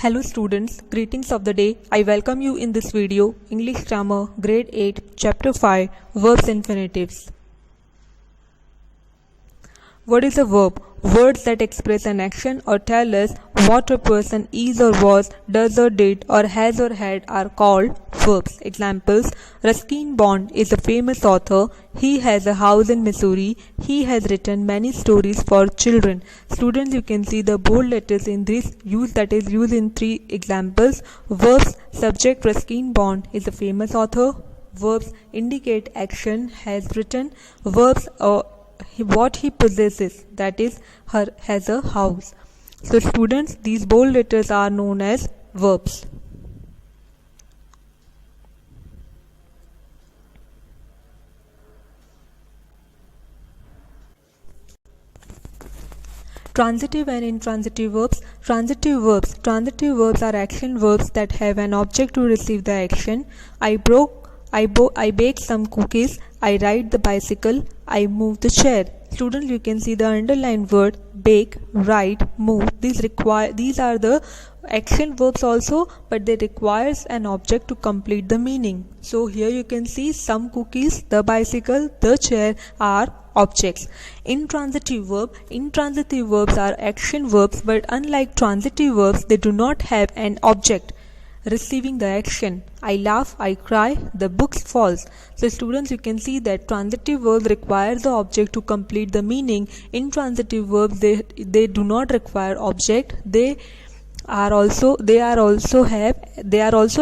Hello students, greetings of the day. I welcome you in this video, English Grammar, Grade 8, Chapter 5, Verbs Infinitives. What is a verb? Words that express an action or tell us what a person is or was, does or did, or has or had are called verbs. Examples: Ruskin Bond is a famous author. He has a house in Missouri. He has written many stories for children. Students, you can see the bold letters in this that is used in three examples. Verbs: subject Ruskin Bond is a famous author. Verbs indicate action, has written. Verbs what he possesses, that is has a house. So students, these bold letters are known as verbs. Transitive and intransitive verbs. Transitive verbs are action verbs that have an object to receive the action. I baked some cookies. I ride the bicycle. I move the chair. Students, you can see the underlined word bake, ride, move. These are the action verbs also, but they requires an object to complete the meaning. So here you can see some cookies, the bicycle, the chair are objects. Intransitive verbs are action verbs, but unlike transitive verbs, they do not have an object receiving the action. I laugh, I cry, the book falls. So students, you can see that transitive verbs require the object to complete the meaning. Intransitive verbs, they do not require object. They are also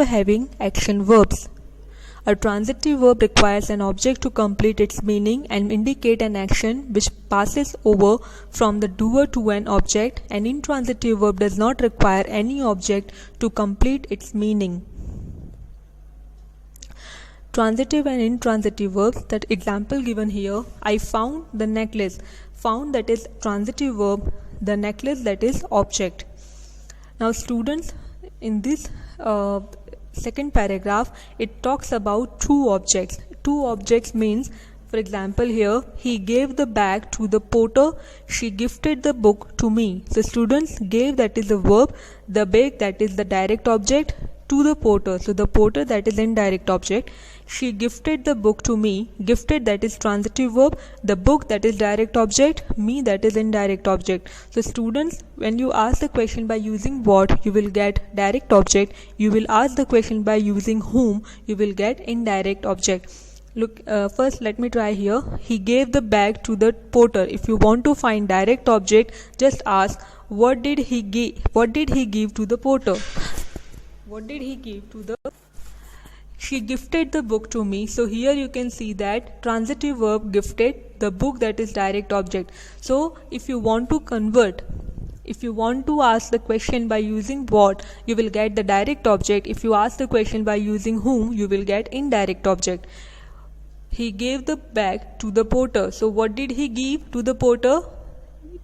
having action verbs. A transitive verb requires an object to complete its meaning and indicate an action which passes over from the doer to an object. An intransitive verb does not require any object to complete its meaning. Transitive and intransitive verbs. That example given here: I found the necklace. Found, that is transitive verb. The necklace, that is object. Now students, in this second paragraph, it talks about two objects. Two objects means, for example, here he gave the bag to the porter. She gifted the book to me. So students, gave, that is a verb. The bag, that is the direct object. To the porter, so the porter, that is indirect object. She gifted the book to me. Gifted, that is transitive verb. The book, that is direct object. Me, that is indirect object. So students, when you ask the question by using what, you will get direct object. You will ask the question by using whom, you will get indirect object. Look, first let me try here. He gave the bag to the porter. If you want to find direct object, just ask what did he give to the porter. What did he give to the? She gifted the book to me. So here you can see that transitive verb gifted, the book, that is direct object. So if you want to convert, if you want to ask the question by using what, you will get the direct object. If you ask the question by using whom, you will get indirect object. He gave the bag to the porter. So what did he give to the porter?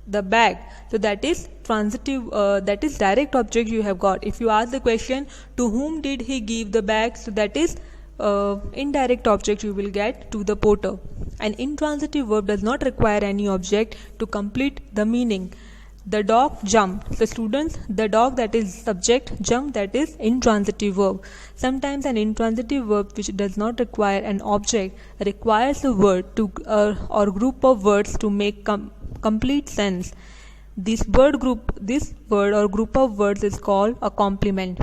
The bag. So that is transitive, that is direct object you have got. If you ask the question to whom did he give the bag, so that is indirect object you will get, to the porter. An intransitive verb does not require any object to complete the meaning. The dog jumped. So students, the dog, that is subject, jump, that is intransitive verb. Sometimes an intransitive verb which does not require an object requires a word to or group of words to make complete sense. This word or group of words is called a complement.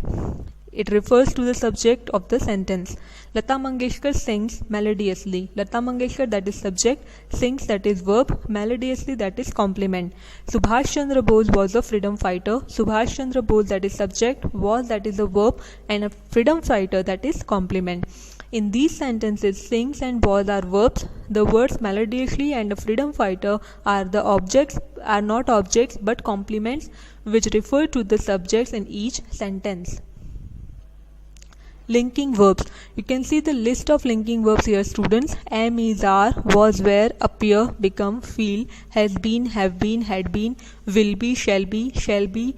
It refers to the subject of the sentence. Lata Mangeshkar sings melodiously. Lata Mangeshkar, that is subject, sings, that is verb, melodiously, that is complement. Subhash Chandra Bose was a freedom fighter. Subhash Chandra Bose, that is subject, was, that is a verb, and a freedom fighter, that is complement. In these sentences, sings and was are verbs. The words melodiously and a freedom fighter are not objects but complements which refer to the subjects in each sentence. Linking verbs. You can see the list of linking verbs here, students. Am, is, are, was, were, appear, become, feel, has been, have been, had been, will be, shall be,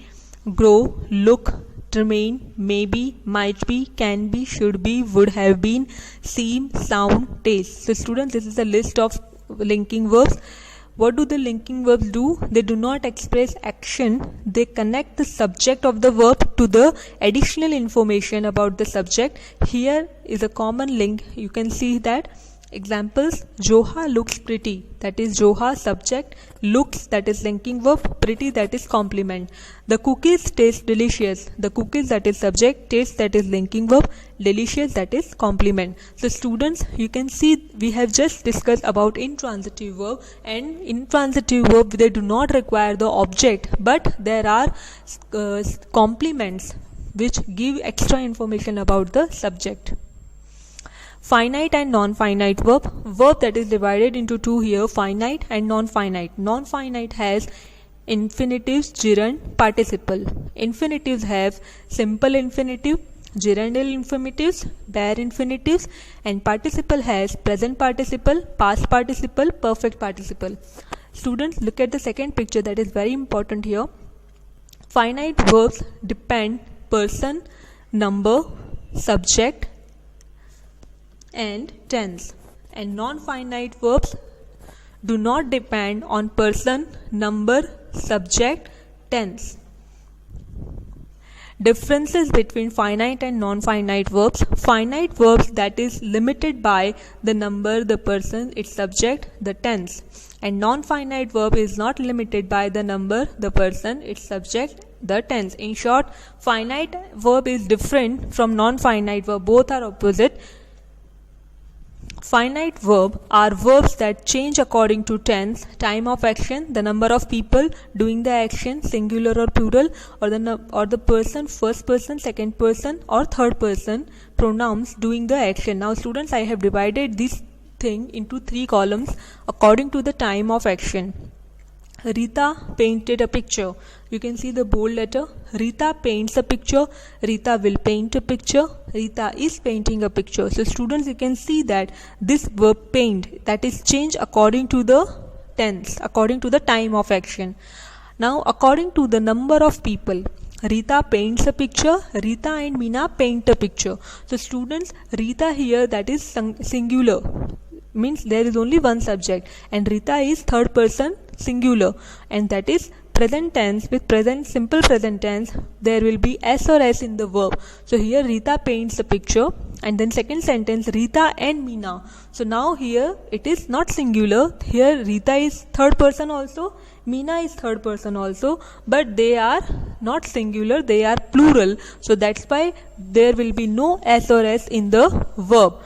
grow, look, remain, maybe, might be, can be, should be, would have been, seem, sound, taste. So students, this is a list of linking verbs. What do the linking verbs do? They do not express action. They connect the subject of the verb to the additional information about the subject. Here is a common link. You can see that. Examples: Joha looks pretty, that is Joha subject, looks, that is linking verb, pretty, that is complement. The cookies taste delicious, the cookies, that is subject, taste, that is linking verb, delicious, that is complement. So students, you can see we have just discussed about intransitive verb, and intransitive verb, they do not require the object, but there are complements which give extra information about the subject. Finite and non-finite verb that is divided into two here, finite and non-finite. Non-finite has infinitives, gerund, participle. Infinitives have simple infinitive, gerundal infinitives, bare infinitives, and participle has present participle, past participle, perfect participle. Students, look at the second picture, that is very important here. Finite verbs depend person, number, subject, and tense, and non-finite verbs do not depend on person, number, subject, tense. Differences between finite and non-finite verbs. Finite verbs, that is limited by the number, the person, its subject, the tense, and non-finite verb is not limited by the number, the person, its subject, the tense. In short, finite verb is different from non-finite verb. Both are opposite. Finite verb are verbs that change according to tense, time of action, the number of people doing the action, singular or plural, or the person, first person, second person, or third person pronouns doing the action. Now students, I have divided this thing into three columns according to the time of action. Rita painted a picture. You can see the bold letter. Rita paints a picture. Rita will paint a picture. Rita is painting a picture. So students, you can see that this verb paint, that is changed according to the tense, according to the time of action. Now according to the number of people, Rita paints a picture. Rita and Meena paint a picture. So students, Rita here, that is singular, means there is only one subject, and Rita is third person singular, and that is present tense. With present, simple present tense, there will be s or s in the verb. So here Rita paints a picture, and then second sentence, Rita and Meena. So now here it is not singular. Here Rita is third person also, Meena is third person also, but they are not singular, they are plural. So that's why there will be no s or s in the verb.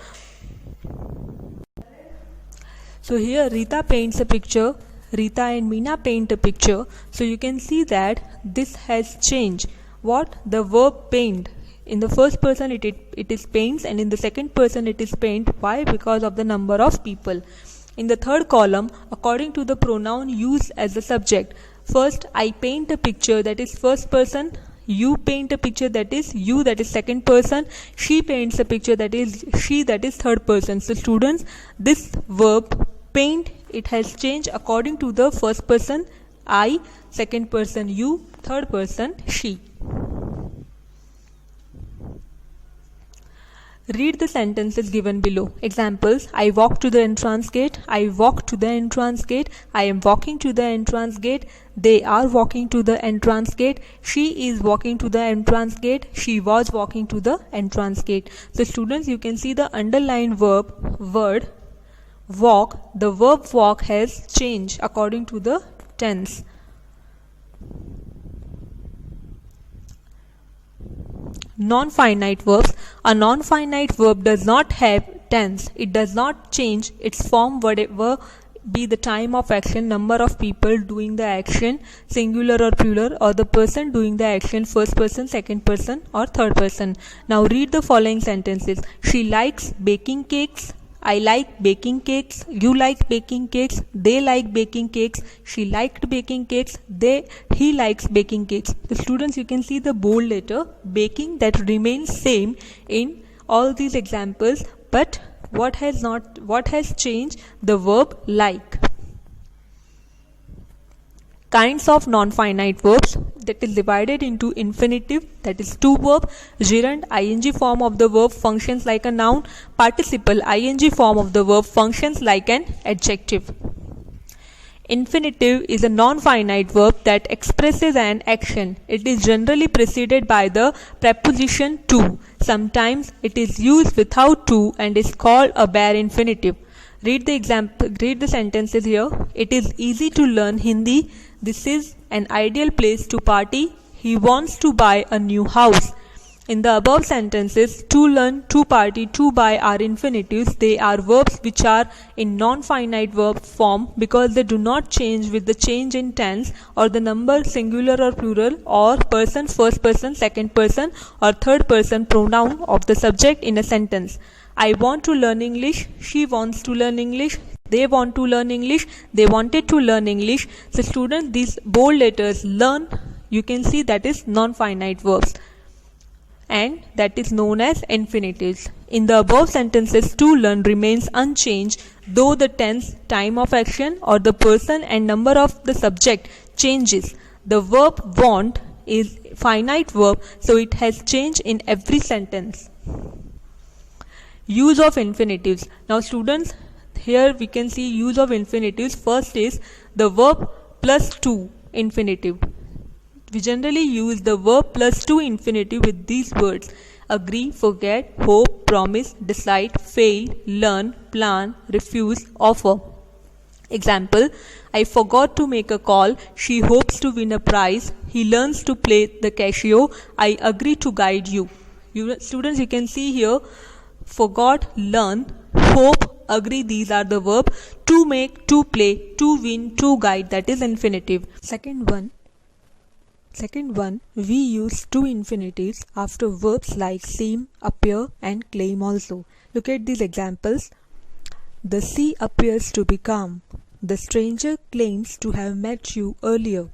So here Rita paints a picture, Rita and Meena paint a picture. So you can see that this has changed. What? The verb paint. In the first person it is paints, and in the second person it is paint. Why? Because of the number of people. In the third column, according to the pronoun used as the subject. First, I paint a picture, that is first person. You paint a picture, that is you, that is second person. She paints a picture, that is she, that is third person. So students, this verb paint, it has changed according to the first person I, second person you, third person she. Read the sentences given below. Examples: I walk to the entrance gate. I walk to the entrance gate. I am walking to the entrance gate. They are walking to the entrance gate. She is walking to the entrance gate. She was walking to the entrance gate. So students, you can see the underlined word walk. The verb walk has changed according to the tense. Non-finite verbs. A non-finite verb does not have tense. It does not change its form, whatever be the time of action, number of people doing the action, singular or plural, or the person doing the action, first person, second person, or third person. Now read the following sentences. She likes baking cakes. I like baking cakes. You like baking cakes. They like baking cakes. She liked baking cakes. He likes baking cakes. The students, you can see the bold letter baking, that remains same in all these examples, but what has changed? The verb like. Kinds of non-finite verbs, that is divided into infinitive, that is to verb, gerund, ing form of the verb, functions like a noun, participle, ing form of the verb, functions like an adjective. Infinitive is a non-finite verb that expresses an action. It is generally preceded by the preposition to. Sometimes it is used without to and is called a bare infinitive. Read the sentences here. It is easy to learn Hindi. This is an ideal place to party. He wants to buy a new house. In the above sentences, to learn, to party, to buy are infinitives. They are verbs which are in non-finite verb form because they do not change with the change in tense or the number singular or plural or person, first person, second person or third person pronoun of the subject in a sentence. I want to learn English. She wants to learn English. They want to learn English. They wanted to learn English. So students, these bold letters learn, you can see that is non-finite verbs, and that is known as infinitives. In the above sentences, to learn remains unchanged though the tense, time of action or the person and number of the subject changes. The verb want is finite verb, so it has changed in every sentence. Use of infinitives. Now students, here we can see use of infinitives. First is the verb plus to infinitive. We generally use the verb plus to infinitive with these words: agree, forget, hope, promise, decide, fail, learn, plan, refuse, offer. Example: I forgot to make a call. She hopes to win a prize. He learns to play the Casio. I agree to guide you. Students, you can see here forgot, learn, hope, agree, these are the verb. To make, to play, to win, to guide, that is infinitive. Second one, we use to infinitives after verbs like seem, appear and claim also. Look at these examples. The sea appears to be calm. The stranger claims to have met you earlier.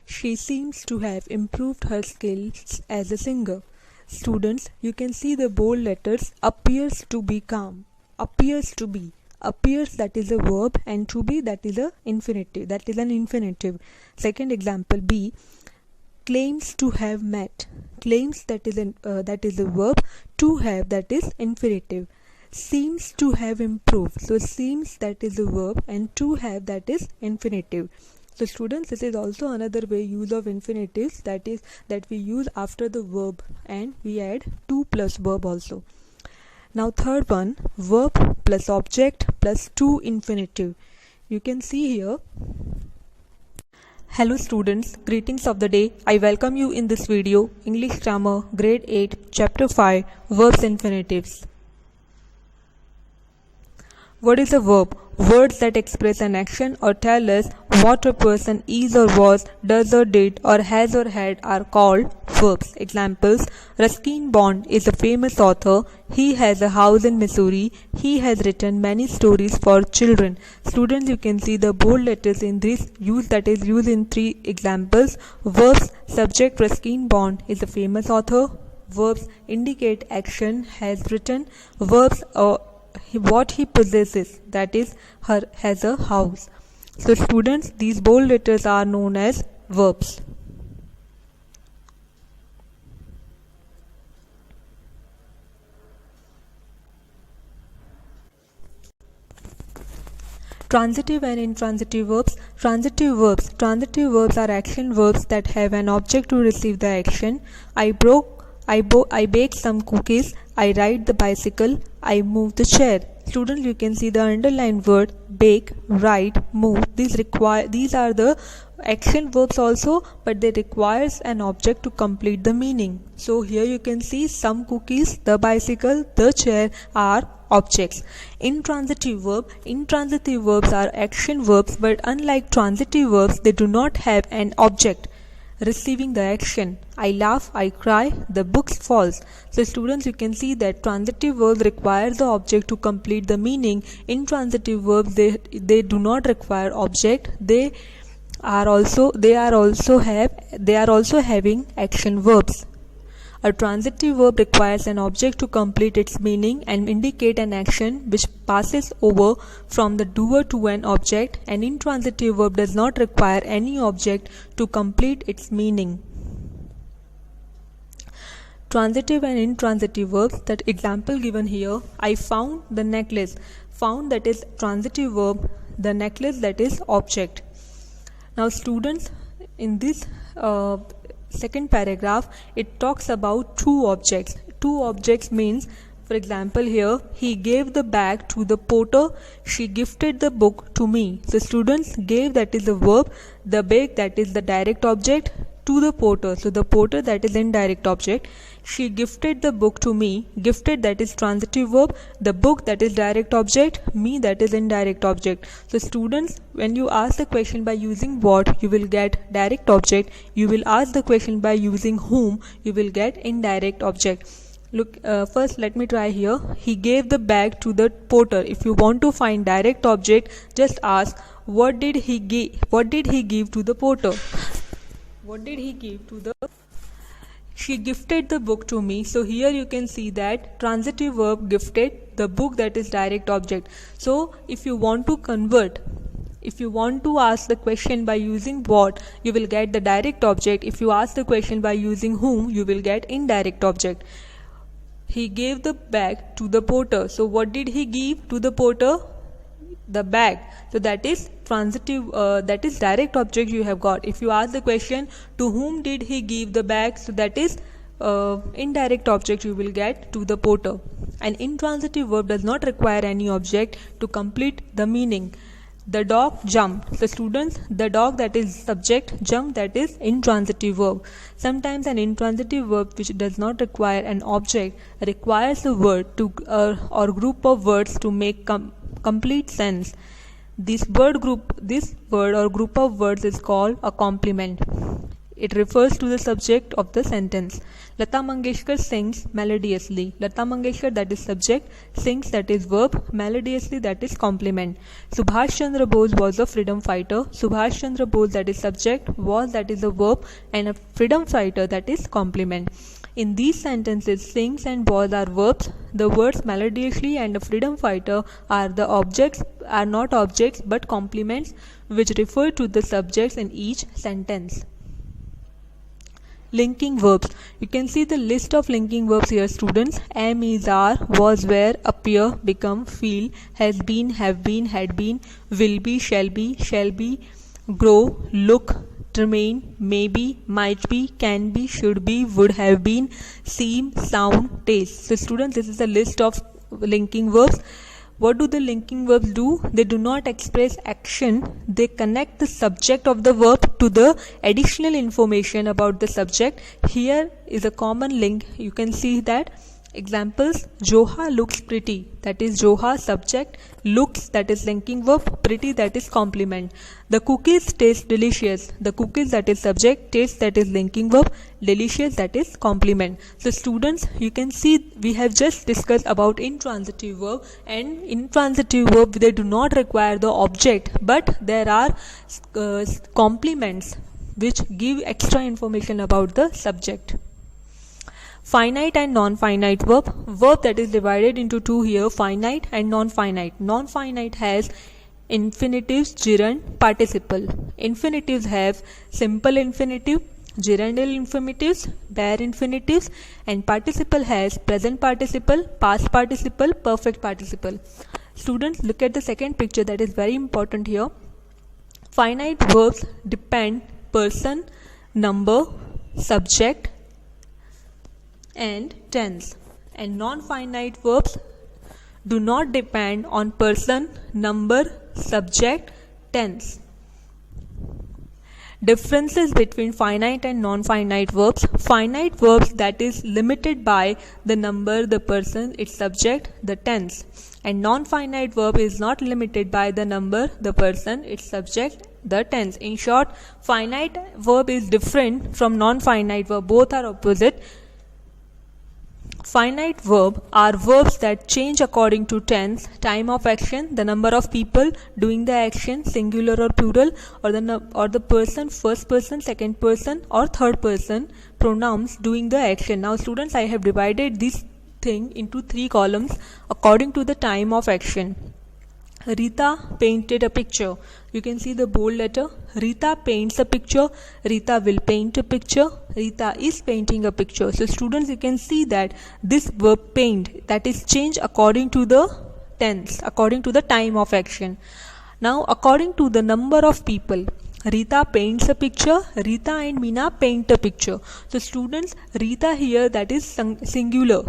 She seems to have improved her skills as a singer. Students, you can see the bold letters appears to be calm. Appears to be. Appears, that is a verb, and to be, that is a infinitive. That is an infinitive. Second example B. Claims to have met. Claims, that is a verb. To have, that is infinitive. Seems to have improved. So seems, that is a verb, and to have, that is infinitive. So students, this is also another way use of infinitives, that is that we use after the verb and we add to plus verb also. Now third one, verb plus object plus to infinitive. You can see here. Hello students, greetings of the day. I welcome you in this video, English Grammar, Grade 8, Chapter 5, Verbs Infinitives. What is a verb? Words that express an action or tell us what a person is or was, does or did, or has or had are called verbs. Examples: Ruskin Bond is a famous author. He has a house in Missouri. He has written many stories for children. Students, you can see the bold letters in this use, that is used in three examples. Verbs: subject Ruskin Bond is a famous author. Verbs indicate action, has written. Verbs what he possesses, that is has a house. So students, these bold letters are known as verbs. Transitive and intransitive verbs. Transitive verbs are action verbs that have an object to receive the action. I baked some cookies. I ride the bicycle. I move the chair. Students, you can see the underlined word bake, ride, move. These are the action verbs also, but they requires an object to complete the meaning. So here you can see some cookies, the bicycle, the chair are objects. Intransitive verbs are action verbs, but unlike transitive verbs, they do not have an object receiving the action. I laugh, I cry, the book falls. So students, you can see that transitive verbs require the object to complete the meaning. Intransitive verbs, they do not require object. They are also having action verbs. A transitive verb requires an object to complete its meaning and indicate an action which passes over from the doer to an object. An intransitive verb does not require any object to complete its meaning. Transitive and intransitive verbs. That example given here: I found the necklace. Found, that is transitive verb. The necklace, that is object. Now students, in this second paragraph, it talks about two objects. Two objects means, for example, here, he gave the bag to the porter, she gifted the book to me. So students, gave, that is the verb, the bag, that is the direct object, to the porter, so the porter, that is indirect object. She gifted the book to me, gifted, that is transitive verb, the book, that is direct object, me, that is indirect object. So students, when you ask the question by using what, you will get direct object. You will ask the question by using whom, you will get indirect object. Look, first let me try here. He gave the bag to the porter. If you want to find direct object, just ask, what did he give? What did he give to the porter? What did he give to the? She gifted the book to me. So here you can see that transitive verb gifted, the book, that is direct object. So if you want to convert, if you want to ask the question by using what, you will get the direct object. If you ask the question by using whom, you will get indirect object. He gave the bag to the porter. So what did he give to the porter? The bag. So that is transitive, that is direct object you have got. If you ask the question, to whom did he give the bag? So that is indirect object you will get, to the porter. An intransitive verb does not require any object to complete the meaning. The dog jumped. So students, the dog, that is subject, jump, that is intransitive verb. Sometimes an intransitive verb which does not require an object requires a word to or group of words to make complete sense. This word or group of words is called a complement. It refers to the subject of the sentence. Lata Mangeshkar sings melodiously. Lata Mangeshkar, that is subject, sings, that is verb, melodiously, that is complement. Subhash Chandra Bose was a freedom fighter. Subhash Chandra Bose, that is subject, was, that is a verb, and a freedom fighter, that is complement. In these sentences, sings and was are verbs. The words melodiously and a freedom fighter are not objects but complements which refer to the subjects in each sentence. Linking verbs. You can see the list of linking verbs here, students. Am, is, are, was, were, appear, become, feel, has been, have been, had been, will be, shall be, grow, look, remain, maybe, might be, can be, should be, would have been, seem, sound, taste. So students, this is a list of linking verbs. What do the linking verbs do? They do not express action. They connect the subject of the verb to the additional information about the subject. Here is a common link. You can see that. Examples: Joha looks pretty, that is Joha subject, looks, that is linking verb, pretty, that is complement. The cookies taste delicious, the cookies, that is subject, taste, that is linking verb, delicious, that is complement. So students, you can see we have just discussed about intransitive verb, and intransitive verb, they do not require the object, but there are complements which give extra information about the subject. Finite and non-finite verb. Verb that is divided into two here, finite and non-finite. Non-finite has infinitives, gerund, participle. Infinitives have simple infinitive, gerundal infinitives, bare infinitives, and participle has present participle, past participle, perfect participle. Students, look at the second picture, that is very important here. Finite verbs depend person, number, subject, and tense, and non-finite verbs do not depend on person, number, subject, tense. Differences between finite and non-finite verbs. Finite verbs, that is limited by the number, the person, its subject, the tense, and non-finite verb is not limited by the number, the person, its subject, the tense. In short, finite verb is different from non-finite verb. Both are opposite. Finite verb are verbs that change according to tense, time of action, the number of people doing the action, singular or plural, or the person, first person, second person, or third person pronouns doing the action. Now students, I have divided this thing into three columns according to the time of action. Rita painted a picture. You can see the bold letter. Rita paints a picture. Rita will paint a picture. Rita is painting a picture. So students, you can see that this verb paint, that is changed according to the tense, according to the time of action. Now according to the number of people, Rita paints a picture. Rita and Meena paint a picture. So students, Rita here, that is singular,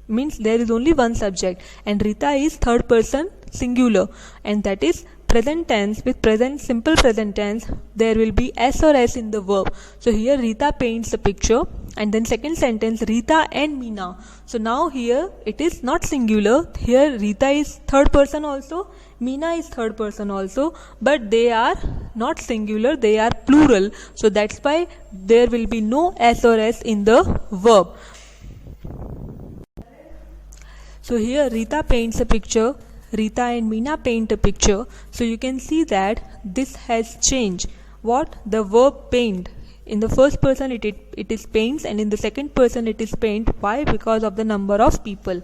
means there is only one subject, and Rita is third person singular, and that is present tense. With present, simple present tense, there will be s or s in the verb. So here Rita paints a picture, and then second sentence, Rita and Meena. So now here it is not singular. Here Rita is third person also, Meena is third person also, but they are not singular, they are plural. So that's why there will be no s or s in the verb. So here Rita paints a picture, Rita and Meena paint a picture. So you can see that this has changed. What? The verb paint. In the first person it is paints, and in the second person it is paint. Why? Because of the number of people.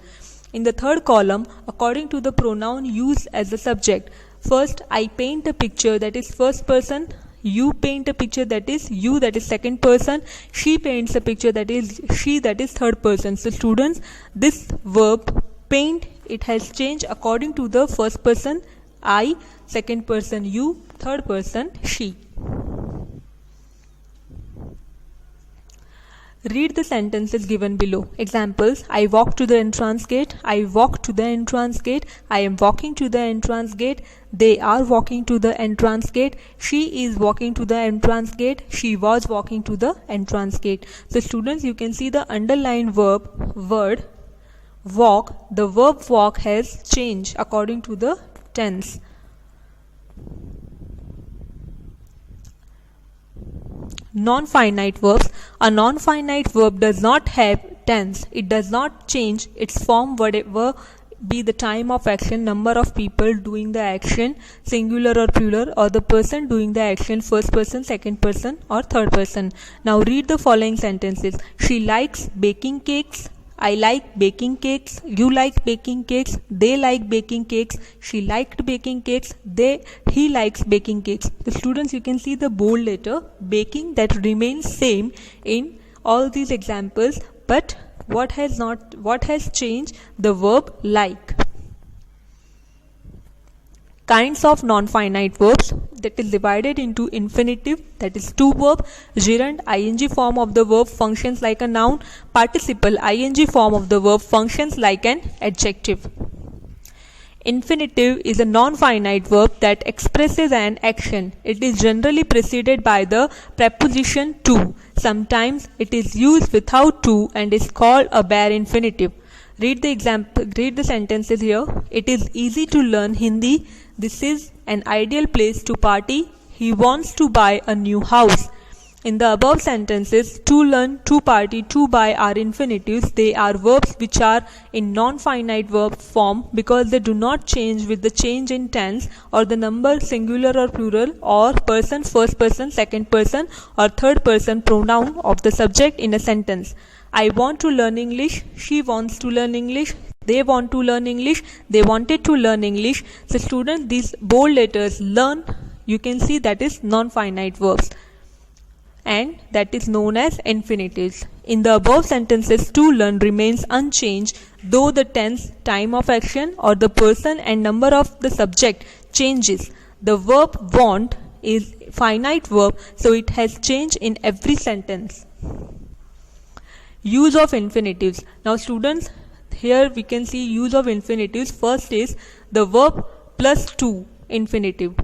In the third column, according to the pronoun used as the subject. First, I paint a picture, that is first person. You paint a picture, that is you, that is second person. She paints a picture, that is she, that is third person. So students, this verb paint, it has changed according to the first person I, second person you, third person she. Read the sentences given below. Examples: I walk to the entrance gate. I walk to the entrance gate. I am walking to the entrance gate. They are walking to the entrance gate. She is walking to the entrance gate. She was walking to the entrance gate. So students, you can see the underlined word walk. The verb walk has changed according to the tense. Non-finite verbs. A non-finite verb does not have tense. It does not change its form whatever be the time of action, number of people doing the action, singular or plural, or the person doing the action, first person, second person, or third person. Now read the following sentences. She likes baking cakes. I like baking cakes. You like baking cakes. They like baking cakes. She liked baking cakes. He likes baking cakes. The students, you can see the bold letter baking, that remains same in all these examples, but what has changed? The verb like. Kinds of non-finite verbs, that is divided into infinitive, that is two verb, gerund ing form of the verb functions like a noun, participle ing form of the verb functions like an adjective. Infinitive is a non-finite verb that expresses an action. It is generally preceded by the preposition to. Sometimes it is used without to and is called a bare infinitive. Read the sentences here. It is easy to learn Hindi. This is an ideal place to party. He wants to buy a new house. In the above sentences, to learn, to party, to buy are infinitives. They are verbs which are in non-finite verb form because they do not change with the change in tense or the number singular or plural or person, first person, second person, or third person pronoun of the subject in a sentence. I want to learn English. She wants to learn English. They want to learn English. They wanted to learn English. So students, these bold letters learn, you can see that is non-finite verbs, and that is known as infinitives. In the above sentences, to learn remains unchanged though the tense, time of action, or the person and number of the subject changes. The verb want is finite verb, so it has changed in every sentence. Use of infinitives. Now students, here we can see use of infinitives. First is the verb plus to infinitive.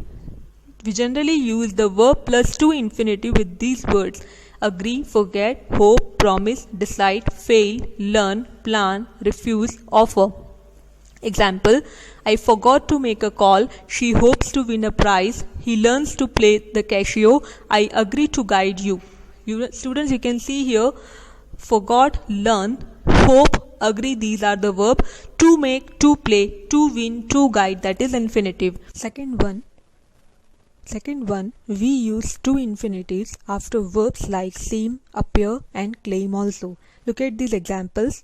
We generally use the verb plus to infinitive with these words: agree, forget, hope, promise, decide, fail, learn, plan, refuse, offer. Example: I forgot to make a call. She hopes to win a prize. He learns to play the Casio. I agree to guide you. Students, you can see here forgot, learn, hope, agree, these are the verb. To make, to play, to win, to guide, that is infinitive. Second one, we use to infinitives after verbs like seem, appear, and claim also. Look at these examples.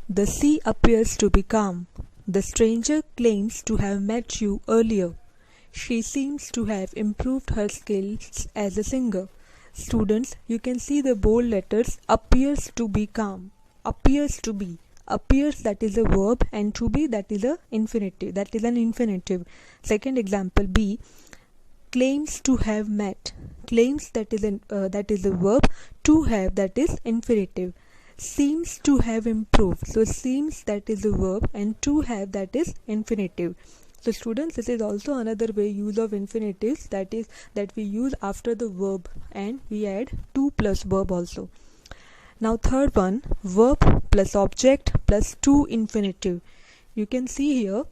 The sea appears to be calm. The stranger claims to have met you earlier. She seems to have improved her skills as a singer. Students, you can see the bold letters appears to be calm. Appears to be. Appears, that is a verb, and to be, that is a infinitive. That is an infinitive. Second example B. claims to have met. Claims, that is a verb. To have, that is infinitive. Seems to have improved. So seems, that is a verb, and to have, that is infinitive. So students, this is also another way use of infinitives, that is that we use after the verb and we add to plus verb also. Now third one, verb plus object plus to infinitive. You can see here